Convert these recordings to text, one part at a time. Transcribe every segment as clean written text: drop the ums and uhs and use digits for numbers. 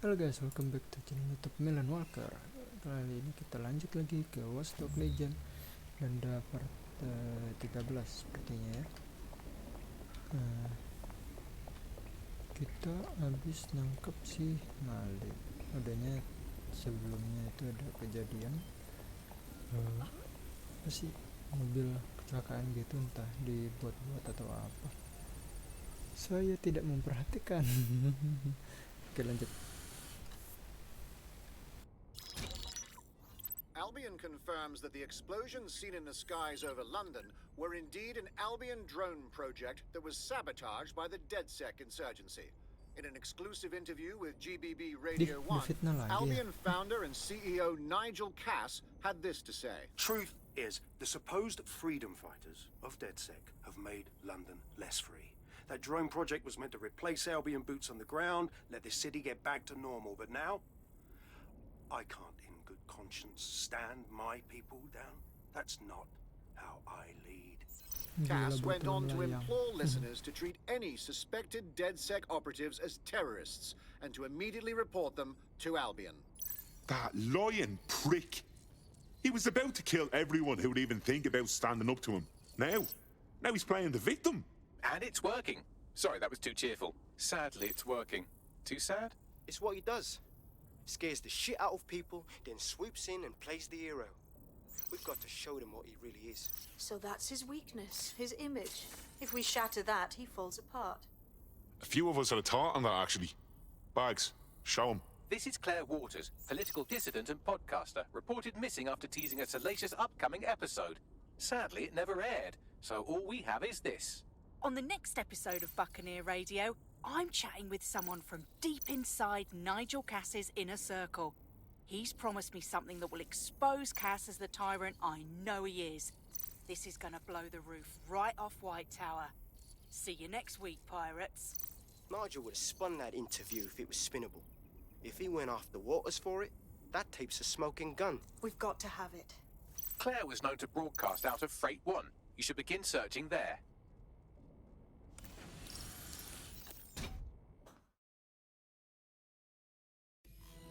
Halo guys, welcome back to channel YouTube Milan Walker. Kali ini kita lanjut lagi ke Watch Dogs Legion dan part 13 sepertinya ya. Kita habis nangkep si Malik. Adanya sebelumnya itu ada kejadian apa sih, mobil kecelakaan gitu, entah dibuat-buat atau apa. Saya tidak memperhatikan. Oke, lanjut. Albion confirms that the explosions seen in the skies over London were indeed an Albion drone project that was sabotaged by the DedSec insurgency. In an exclusive interview with GBB Radio 1, Albion founder and CEO Nigel Cass had this to say. Truth is, the supposed freedom fighters of DedSec have made London less free. That drone project was meant to replace Albion boots on the ground, let the city get back to normal, but now I can't in good conscience stand my people down. That's not how I lead. Cass went on to implore listeners to treat any suspected DedSec operatives as terrorists and to immediately report them to Albion. That lying prick! He was about to kill everyone who would even think about standing up to him. Now he's playing the victim. And it's working. Sorry, that was too cheerful. Sadly, it's working. Too sad? It's what he does. Scares the shit out of people, then swoops in and plays the hero. We've got to show them what he really is. So that's his weakness, his image. If we shatter that, he falls apart. A few of us had a thought on that, actually. Bags, show him. This is Claire Waters, political dissident and podcaster, reported missing after teasing a salacious upcoming episode. Sadly, it never aired, so all we have is this. On the next episode of Buccaneer Radio, I'm chatting with someone from deep inside Nigel Cass's inner circle. He's promised me something that will expose Cass as the tyrant I know he is. This is gonna blow the roof right off White Tower. See you next week, pirates. Nigel would have spun that interview if it was spinnable. If he went after Waters for it, that tape's a smoking gun. We've got to have it. Claire was known to broadcast out of Freight 1. You should begin searching there.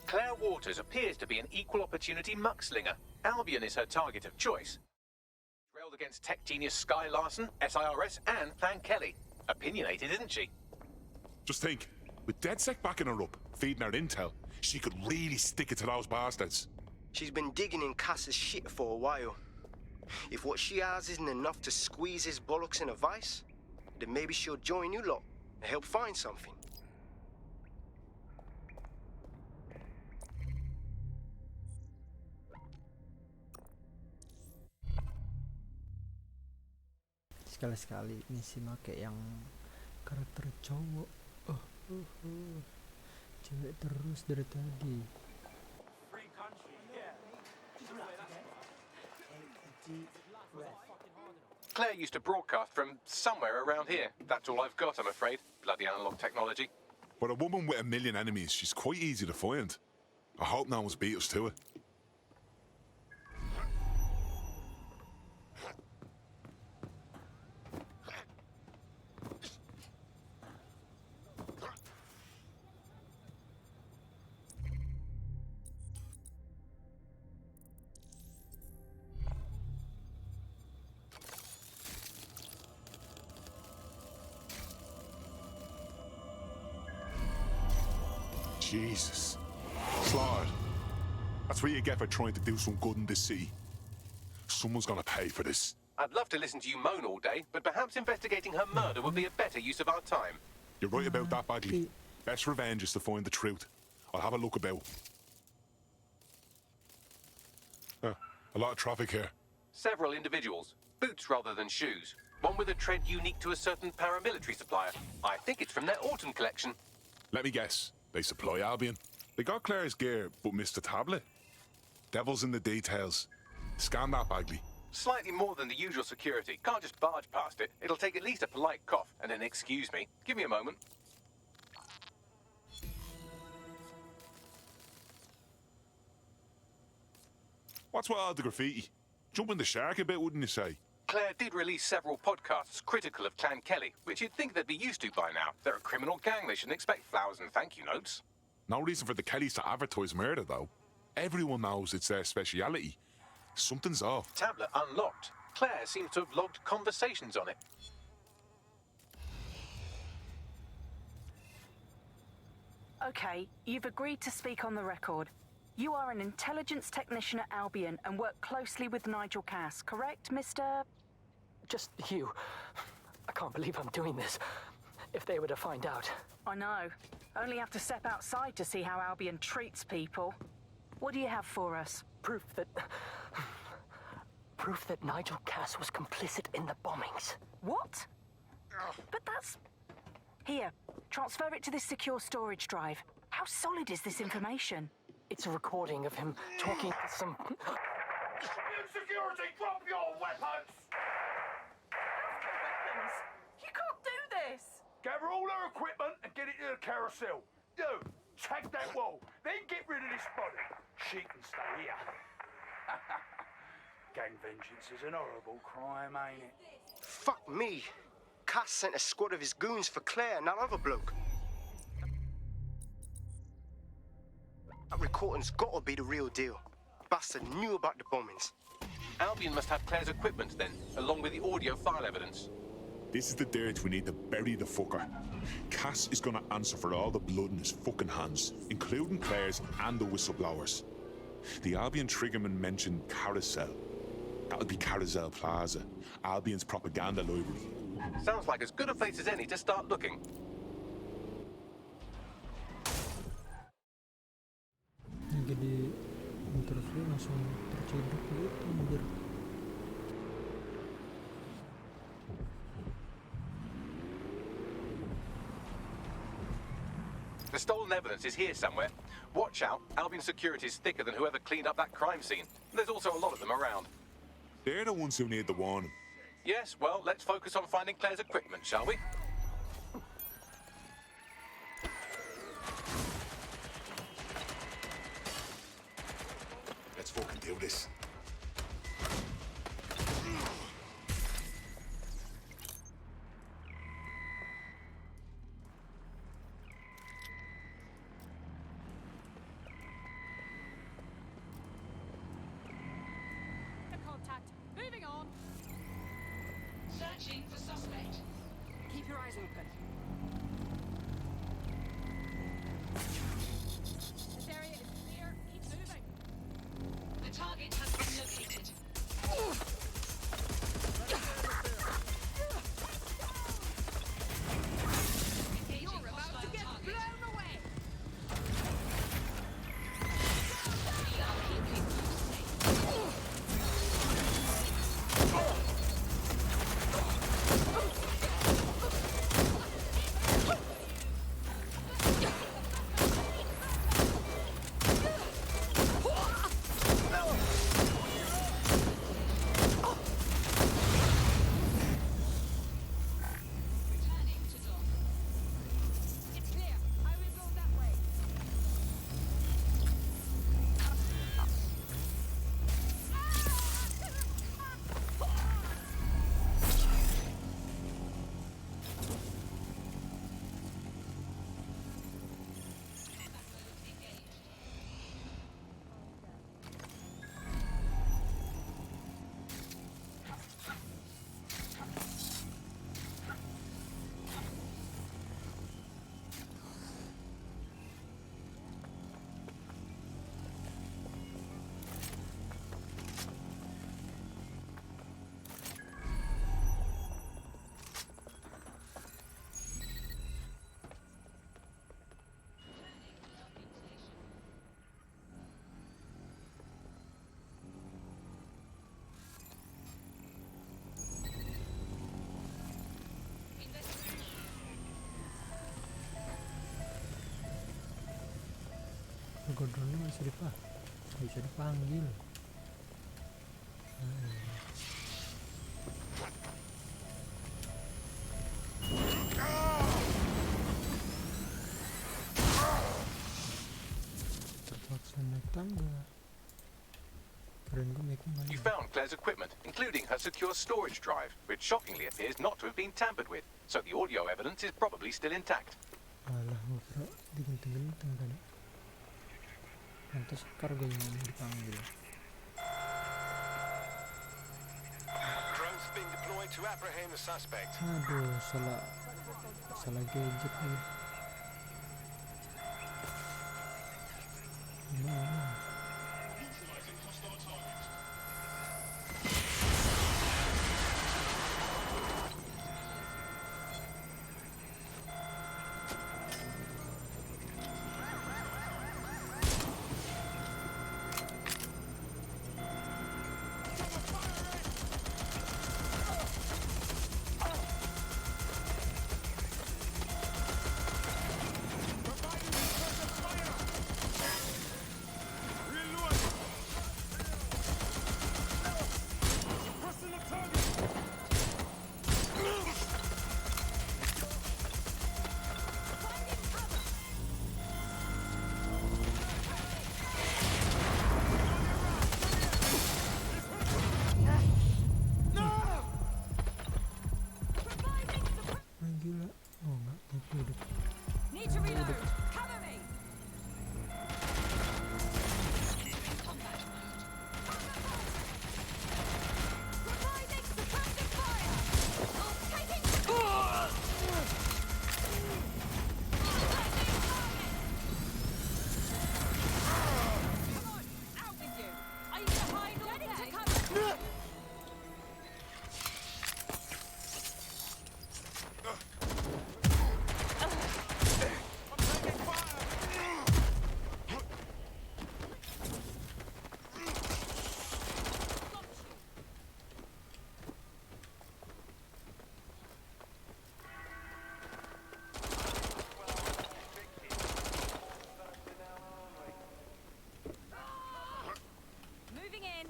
Claire Waters appears to be an equal opportunity muckslinger. Albion is her target of choice. Railed against tech genius Sky Larson, SIRS, and Plan Kelly. Opinionated, isn't she? Just think, with DedSec backing her up, feeding her intel, she could really stick it to those bastards. She's been digging in Cass's shit for a while. If what she has isn't enough to squeeze his bollocks in a vice, then maybe she'll join you lot and help find something. Sekali-sekali ini sih make yang karakter cowok. Cewek terus dari tadi. Claire used to broadcast from somewhere around here. That's all I've got, I'm afraid. Bloody analog technology. But a woman with a million enemies, she's quite easy to find. I hope no one's beat us to it. Jesus. Slaughtered. That's what you get for trying to do some good in this city. Someone's gonna pay for this. I'd love to listen to you moan all day, but perhaps investigating her murder would be a better use of our time. You're right about that, Bagley. Best revenge is to find the truth. I'll have a look about. A lot of traffic here. Several individuals. Boots rather than shoes. One with a tread unique to a certain paramilitary supplier. I think it's from their autumn collection. Let me guess. They supply Albion. They got Claire's gear, but missed the tablet. Devil's in the details. Scan that, Bagley. Slightly more than the usual security. Can't just barge past it. It'll take at least a polite cough and an excuse me. Give me a moment. What's with all the graffiti? Jumping the shark a bit, wouldn't you say? Claire did release several podcasts critical of Clan Kelly, which you'd think they'd be used to by now. They're a criminal gang. They shouldn't expect flowers and thank you notes. No reason for the Kellys to advertise murder, though. Everyone knows it's their speciality. Something's off. Tablet unlocked. Claire seems to have logged conversations on it. Okay, you've agreed to speak on the record. You are an intelligence technician at Albion and work closely with Nigel Cass, correct, Mr.? Just you. I can't believe I'm doing this. If they were to find out. I know. Only have to step outside to see how Albion treats people. What do you have for us? Proof that Nigel Cass was complicit in the bombings. What? But that's... Here, transfer it to this secure storage drive. How solid is this information? It's a recording of him talking to some... Security, drop your weapons! You can't do this! Gather all her equipment and get it to the carousel. You, tag that wall, then get rid of this body. She can stay here. Gang vengeance is an horrible crime, ain't it? Fuck me. Cass sent a squad of his goons for Claire and that other bloke. That recording's gotta be the real deal. Bastard knew about the bombings. Albion must have Claire's equipment then, along with the audio file evidence. This is the dirt we need to bury the fucker. Cass is gonna answer for all the blood in his fucking hands, including Claire's and the whistleblowers. The Albion triggerman mentioned Carousel. That'll be Carousel Plaza, Albion's propaganda library. Sounds like as good a place as any to start looking. Jadi interview langsung terciduk gitu anjir. The stolen evidence is here somewhere. Watch out, Albion security is thicker than whoever cleaned up that crime scene. There's also a lot of them around. They're the ones who need the warning. Yes, well, let's focus on finding Claire's equipment, shall we? Let's fucking do this. Contact. Moving on. Searching for suspect. Keep your eyes open. This area is clear. Keep moving. The target has been located. You're about to get blown away. We are keeping you safe. Returning to dock. It's clear. I will go that way. Godronnya bisa dipanggil. Terpaksa naik tangga. Keren gue naiknya banyak. You found Claire's equipment, including her secure storage drive, which shockingly appears not to have been tampered with, so the audio evidence is probably still intact. Alah, gue kira digenting-genting tadi. Pantas kargonya yang dipanggil. Drones being deployed to apprehend the suspect. Aduh, salah gadget nih. Gimana? Gila. Oh enggak, hidup. Need to reload. Cover me. Combat mode. Providing suppressive fire. Taking. Come on, out with you. Are you gonna hide all day? Cover. Moving in.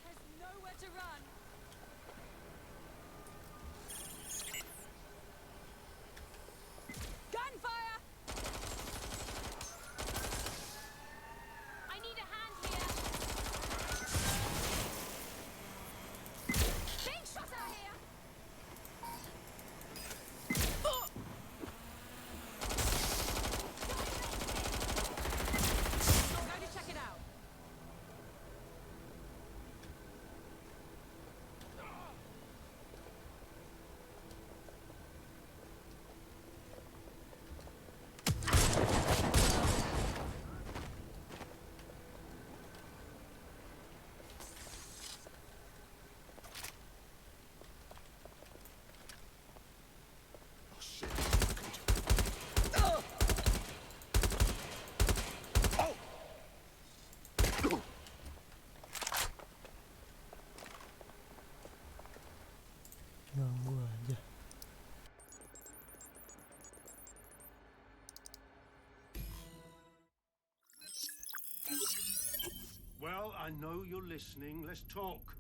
There's nowhere to run. Gunfire! I need a hand here. Being shot out here. Go to check it out. Ganggu aja. Well, I know you're listening. Let's talk.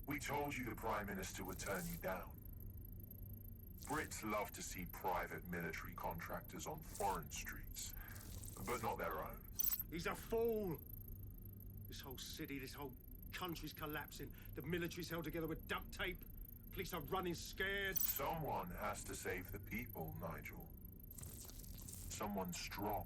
We told you the Prime Minister would turn you down. Brits love to see private military contractors on foreign streets, but not their own. He's a fool. This whole city, this whole country's collapsing. The military's held together with duct tape. Police are running scared. Someone has to save the people, Nigel. Someone strong.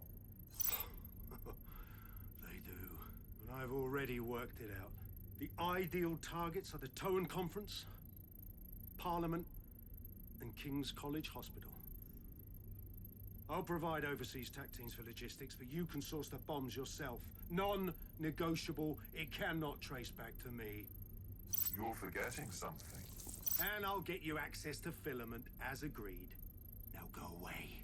They do. And I've already worked it out. The ideal targets are the Towan Conference, Parliament, and King's College Hospital. I'll provide overseas tac teams for logistics, but you can source the bombs yourself. Non-negotiable. It cannot trace back to me. You're forgetting something. And I'll get you access to filament as agreed. Now go away.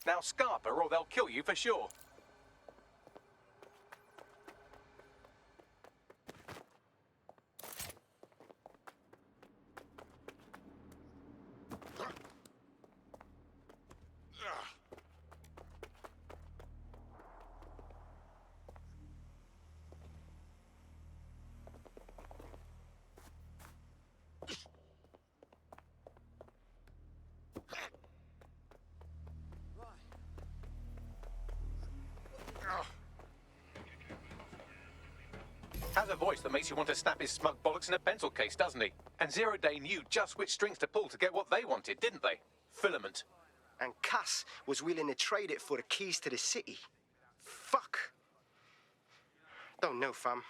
Now Scarper or they'll kill you for sure. Has a voice that makes you want to snap his smug bollocks in a pencil case, doesn't he? And Zero Day knew just which strings to pull to get what they wanted, didn't they? Filament. And Cass was willing to trade it for the keys to the city. Fuck. Don't know, fam.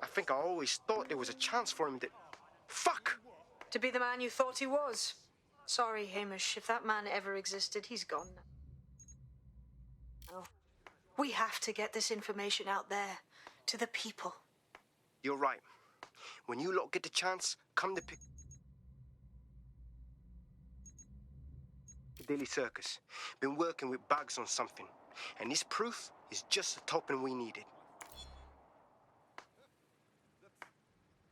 I think I always thought there was a chance for him to... Fuck! To be the man you thought he was. Sorry, Hamish. If that man ever existed, he's gone now. We have to get this information out there, to the people. You're right. When you lot get the chance, come to pick... Daily Circus. Been working with Bags on something. And this proof is just the token we needed.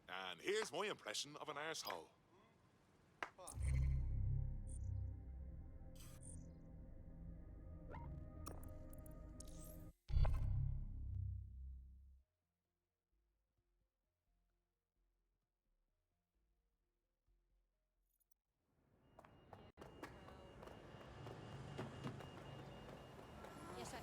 And here's my impression of an arsehole. Yes, sir.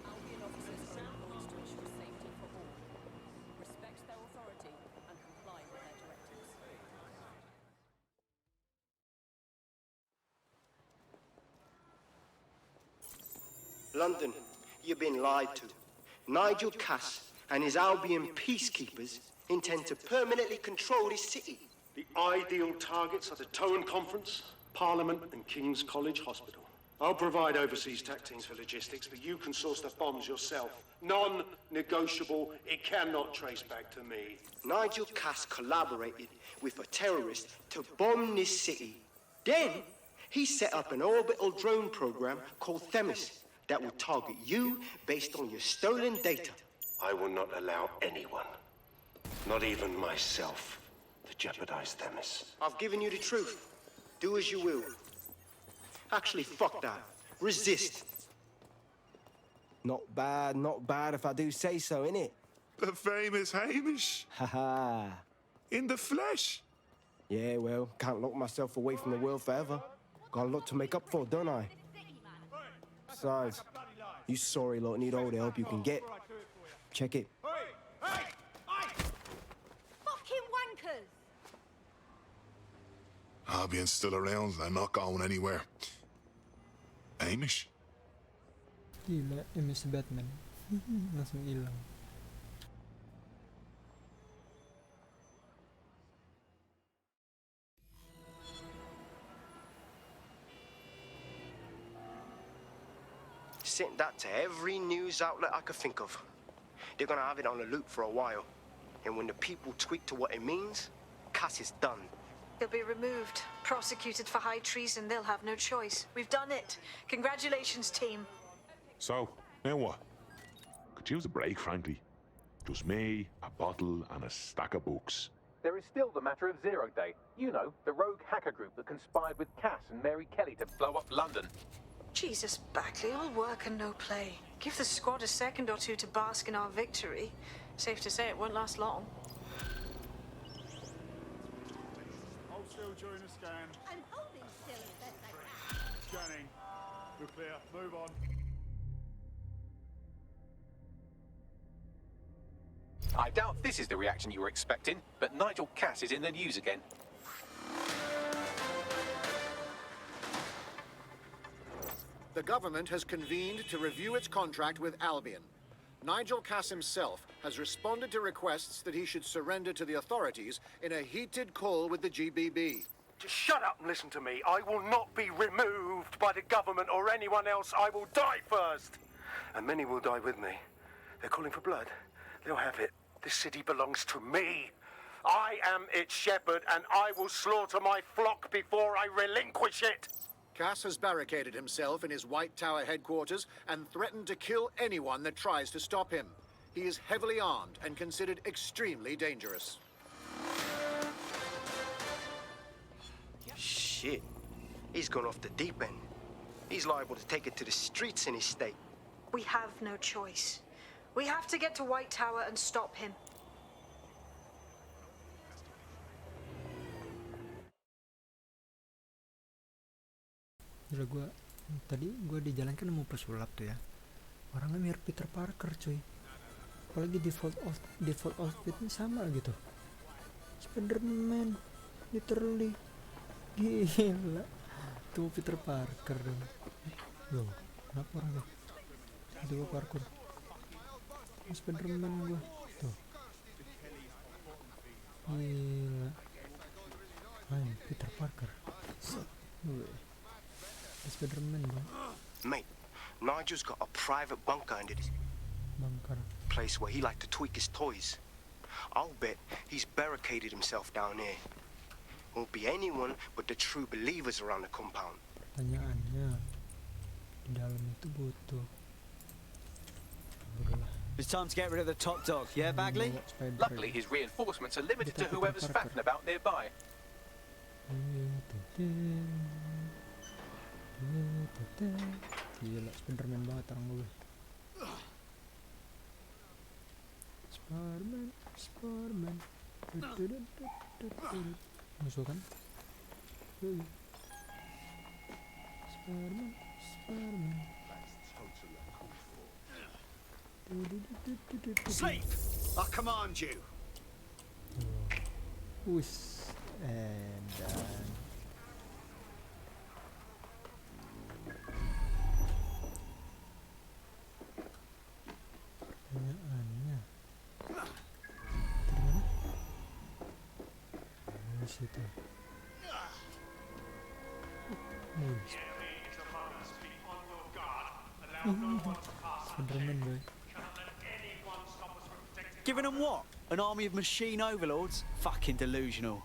Albion officers are employed to ensure safety for all. Respect their authority and comply with their directives. London, you've been lied to. Nigel Cass and his Albion peacekeepers intend to permanently control this city. The ideal targets are the Towan Conference, Parliament, and King's College Hospital. I'll provide overseas tech teams for logistics, but you can source the bombs yourself. Non-negotiable. It cannot trace back to me. Nigel Cass collaborated with a terrorist to bomb this city. Then, he set up an orbital drone program called Themis that will target you based on your stolen data. I will not allow anyone, not even myself, to jeopardize Themis. I've given you the truth. Do as you will. Actually, fuck that. Resist. Not bad if I do say so, innit? The famous Hamish. Haha. In the flesh. Yeah, well, can't lock myself away from the world forever. Got a lot to make up for, don't I? Besides, you sorry lot need all the help you can get. Check it. Fucking wankers! Albion's still around. I'm not going anywhere. Hamish? Gila, Amish Batman. Langsung hilang. Sent that to every news outlet I could think of. They're gonna have it on a loop for a while. And when the people tweak to what it means, Cass is done. He'll be removed, prosecuted for high treason. They'll have no choice. We've done it. Congratulations, team. So, now what? Could use a break, frankly. Just me, a bottle, and a stack of books. There is still the matter of Zero Day. You know, the rogue hacker group that conspired with Cass and Mary Kelly to blow up London. Jesus, Backley, all work and no play. Give the squad a second or two to bask in our victory. Safe to say it won't last long. Hold still during the scan. I'm holding still as best I can. Scanning. You're clear. Move on. I doubt this is the reaction you were expecting, but Nigel Cass is in the news again. The government has convened to review its contract with Albion. Nigel Cass himself has responded to requests that he should surrender to the authorities in a heated call with the GBB. Just shut up and listen to me. I will not be removed by the government or anyone else. I will die first. And many will die with me. They're calling for blood. They'll have it. This city belongs to me. I am its shepherd, and I will slaughter my flock before I relinquish it. Cass has barricaded himself in his White Tower headquarters and threatened to kill anyone that tries to stop him. He is heavily armed and considered extremely dangerous. Shit. He's gone off the deep end. He's liable to take it to the streets in his state. We have no choice. We have to get to White Tower and stop him. Tadi gue di jalan kan nemu pesulap tuh ya. Orangnya mirip Peter Parker cuy, apalagi default outfitnya sama gitu. Spiderman literally, gila tuh Peter Parker dong. Loh, kenapa orangnya tiba parkour? Spiderman gua tuh, gila. Main Peter Parker. Spiderman bro. Mate, Nigel's got a private bunker under this Bunker. place where he liked to tweak his toys. I'll bet he's barricaded himself down there. Won't be anyone but the true believers around the compound. Pertanyaannya, di dalam itu butuh. It's time to get rid of the top dog, yeah, Bagley? Luckily, his reinforcements are limited to whoever's fatting about nearby. Gila, Spiderman banget orang gue. Spiderman. Musuh kan? Spiderman. Sleep! I command you. Wis, dan pertanyaannya ternyata di situ. Spiderman boy. Giving them what? An army of machine overlords? Fucking delusional.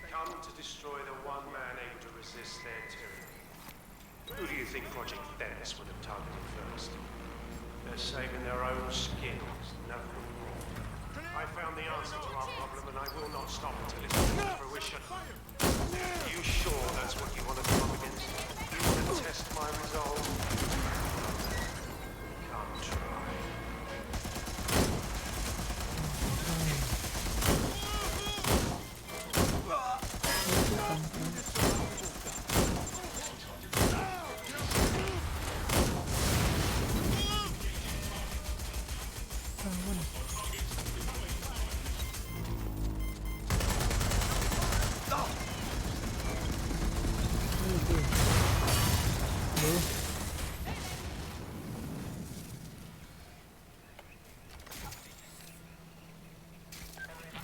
Come to destroy the one man able to resist their tyranny. Who do you think Project Themis would have targeted first? They're saving their own skins, nothing more. I found the answer to our problem, and I will not stop until it's come to fruition. Are you sure that's what you want to come up against? You want to test my resolve? Come try.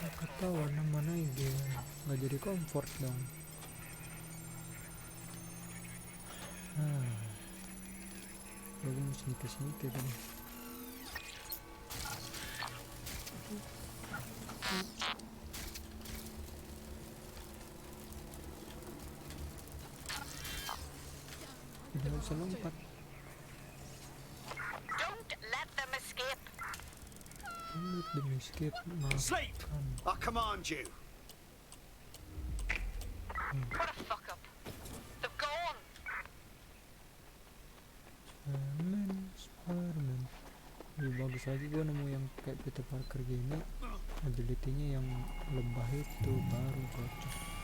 Kata warna mana ini nggak jadi comfort dong. Gue mesti nikah kan. Tidak bisa lompat. Don't let them escape. Let them escape. Sleep! I command you. What a fuck up. They've gone. Spiderman. Lebih bagus lagi gue nemu yang kayak Peter Parker gini. Ability-nya yang lebah itu baru cocok.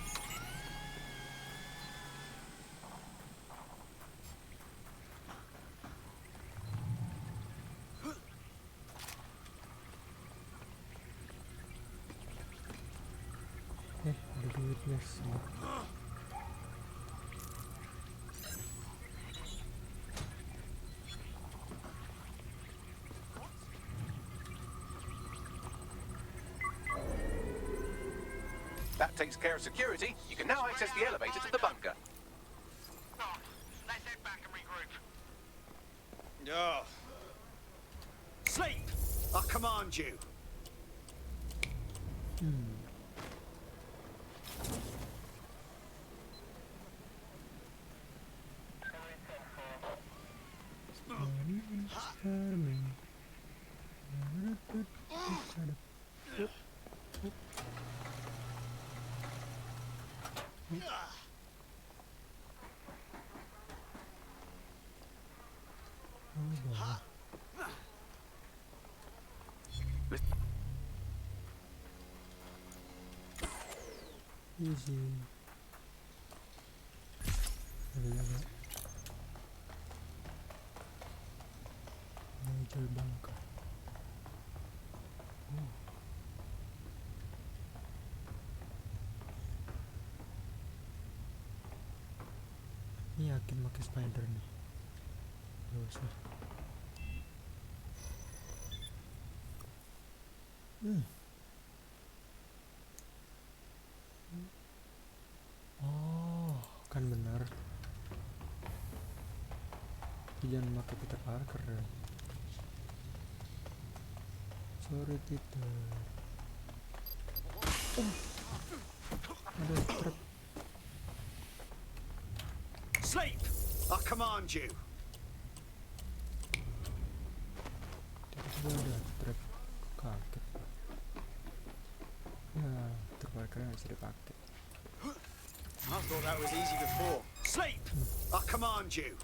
Ada duit guys. That takes care of security. You can now access the elevator to the bunker. Let's head back and regroup. Oh. Sleep! I command you. Easy. Jaga. Nigel bangka. Ini yakin pakai spider nih. Gak usah. Oh, kan benar. Jangan pakai Peter Parker ya. Sorry Peter. Ada trap. Sleep! I command you. Tiba-tiba ada trap. Kaget. Ya, Peter Parker nggak bisa dipakai. I thought that was easy before. Sleep! I command you.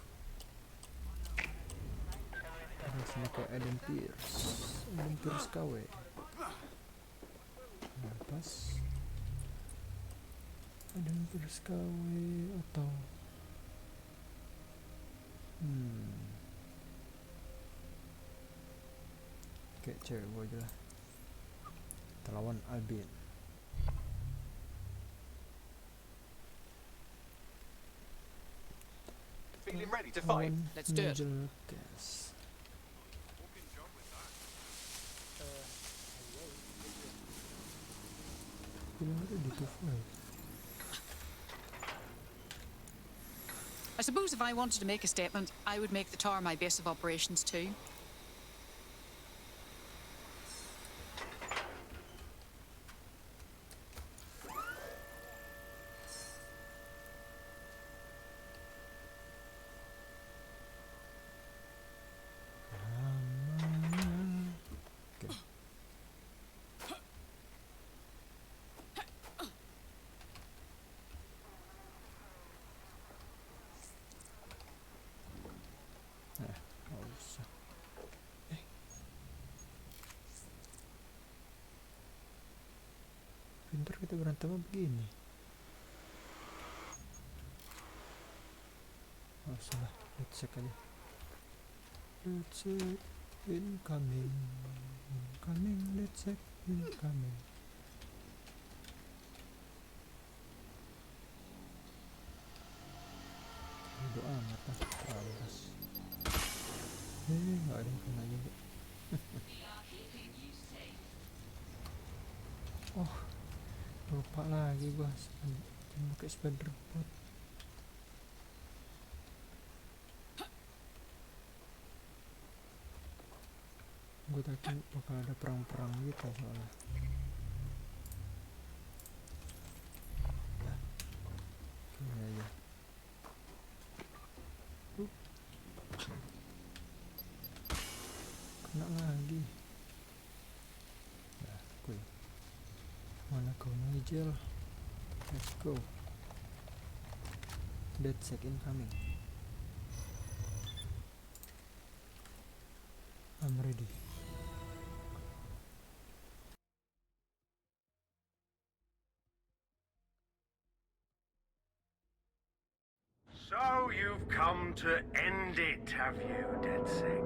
Rasanya kayak Eden Pierce KW. Nah, pas Eden Pierce KW atau kayak cewek gue aja lah. Kita lawan Albion. Feeling ready to fight? Let's do it. I suppose if I wanted to make a statement, I would make the tower my base of operations too. Pintar kita berantem begini. Oh salah, DedSec aja. DedSec incoming, DedSec incoming. Doa amat lah, terabas. Nggak ada yang kena juga. Oh, lupa lagi gua pakai spider bot. Gue takut bakal ada perang-perang gitu soalnya. Ini aja. Kena lagi. Nah, gue. Mana kau Nigel? Let's go. DedSec incoming. I'm ready. So you've come to end it, have you, DedSec?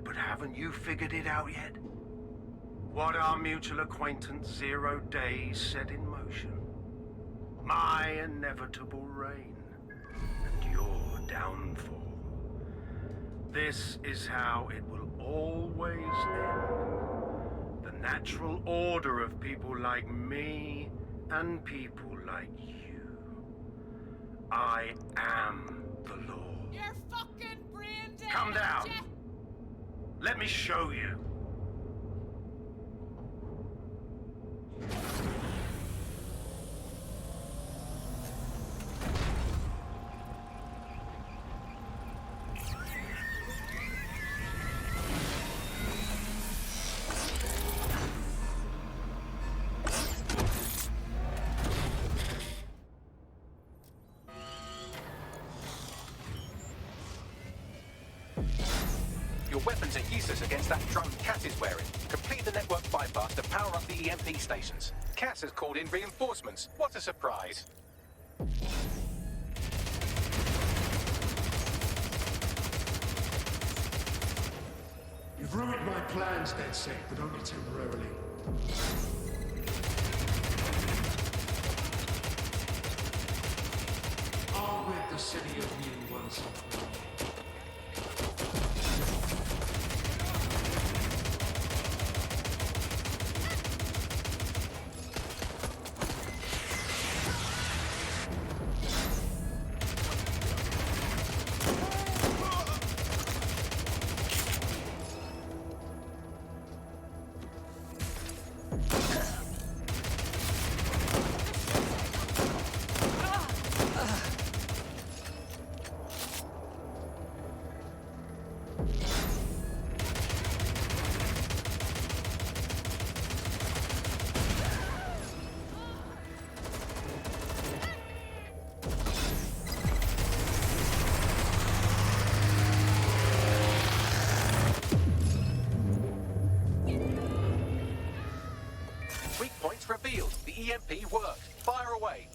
But haven't you figured it out yet? What our mutual acquaintance Zero Days set in motion? My inevitable reign and your downfall. This is how it will always end. The natural order of people like me and people like you. I am the law. You're fucking brain dead. Come down. Let me show you. Your weapons are useless against that drone Cass is wearing. Complete the network bypass to power up the EMP stations. Cass has called in reinforcements. What a surprise. You've ruined my plans, DedSec, but only temporarily. I'll rid the city of you once and for all. Weak points revealed. The EMP worked. Fire away.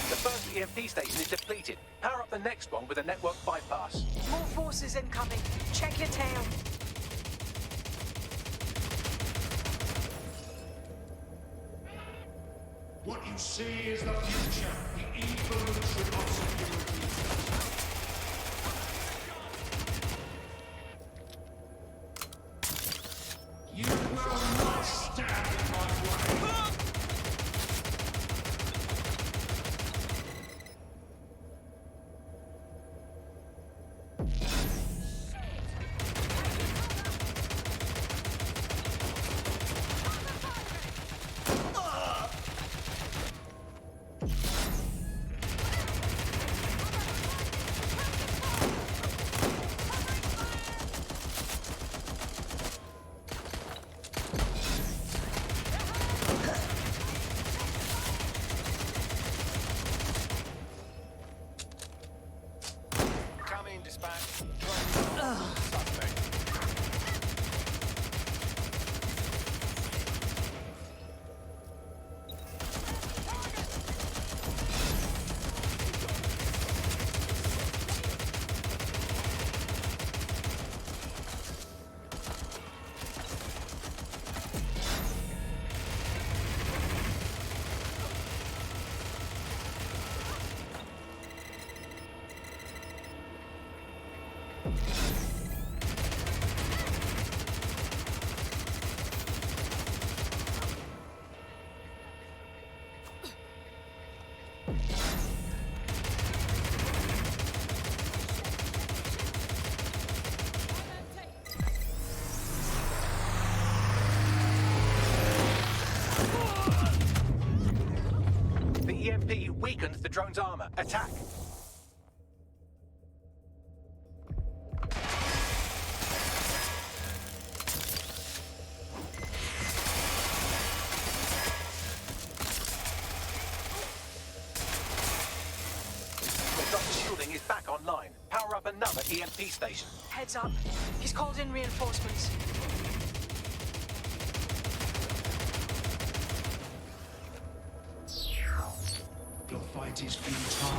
The first EMP station is depleted. Power up the next one with a network bypass. More forces incoming. Check your tail. What you see is the future, the evolution of security. You will not stand in my way. The EMP weakens the drone's armor. Attack. The drone's shielding is back online. Power up another EMP station. Heads up. He's called in reinforcements. Your fight is futile.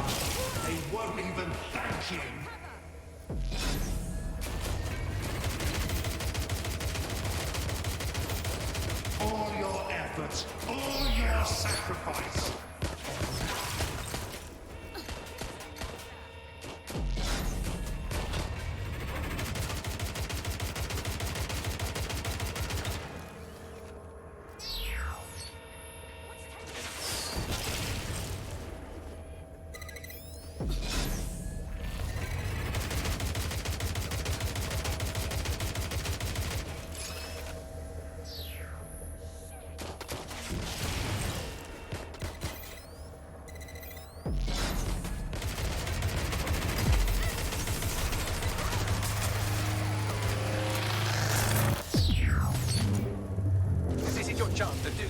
They won't even thank you. All your efforts, all your sacrifice.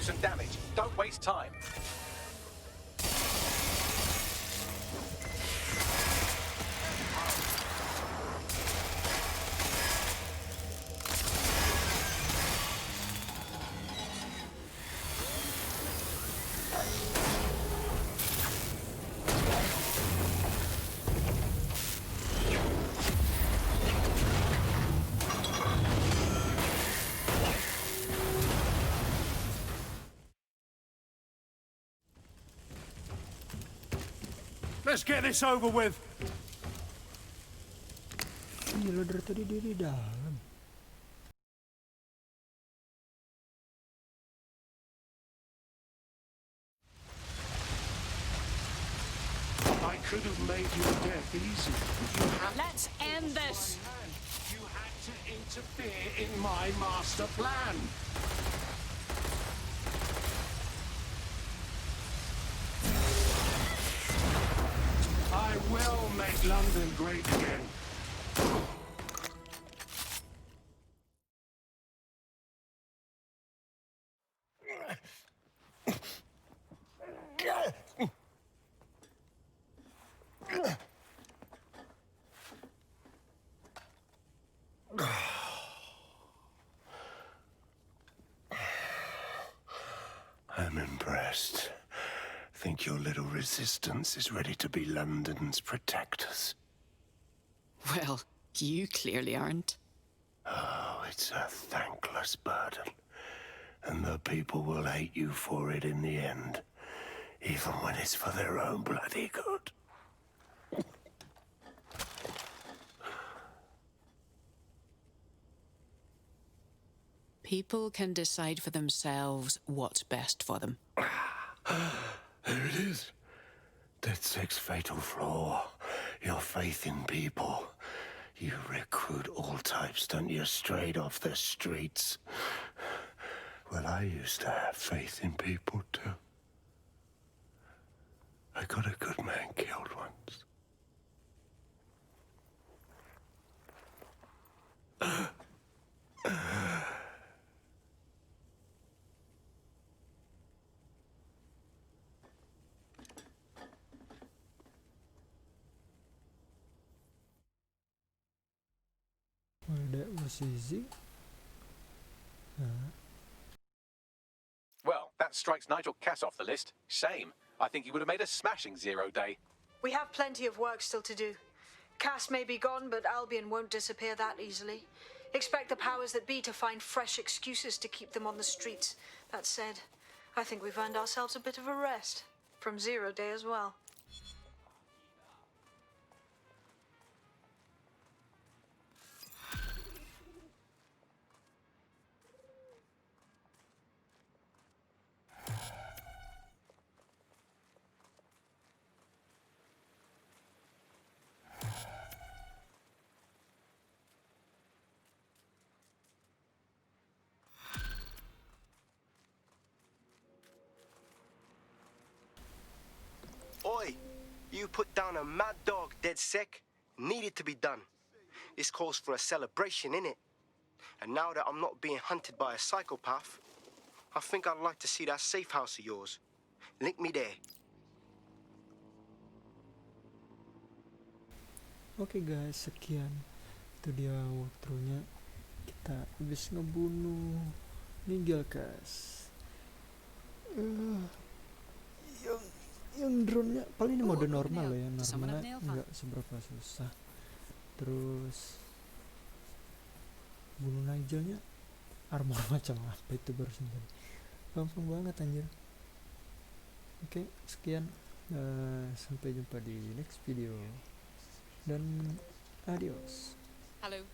some damage. Don't waste time. Let's get this over with. Gila dari tadi dia di dalam. I could have made your death easy. You had Let's end this. You had to interfere in my master plan. I will make London great again. I'm impressed. Think your little resistance is ready to be London's protectors? Well, you clearly aren't. Oh, it's a thankless burden. And the people will hate you for it in the end. Even when it's for their own bloody good. People can decide for themselves what's best for them. There it is. DedSec's fatal flaw. Your faith in people. You recruit all types, don't you, straight off the streets. Well, I used to have faith in people, too. I got a good man killed once. Well, that was easy. Well, that strikes Nigel Cass off the list. Shame. I think he would have made a smashing 0 day. We have plenty of work still to do. Cass may be gone, but Albion won't disappear that easily. Expect the powers that be to find fresh excuses to keep them on the streets. That said, I think we've earned ourselves a bit of a rest. From 0 day as well. Oi, you put down a mad dog, DedSec. Needed to be done. This calls for a celebration, innit? And now that I'm not being hunted by a psychopath, I think I'd like to see that safe house of yours. Link me there. Oke guys, sekian. Itu dia walkthrough-nya. Kita habis ngebunuh Nigel Cass. Yang drone-nya paling ini mode normal loh ya, normalnya nggak seberapa susah. Terus bunuh Nigelnya armor macam apa itu baru sendiri, gampang banget anjir. Oke, sekian, sampai jumpa di next video dan adios. Hello.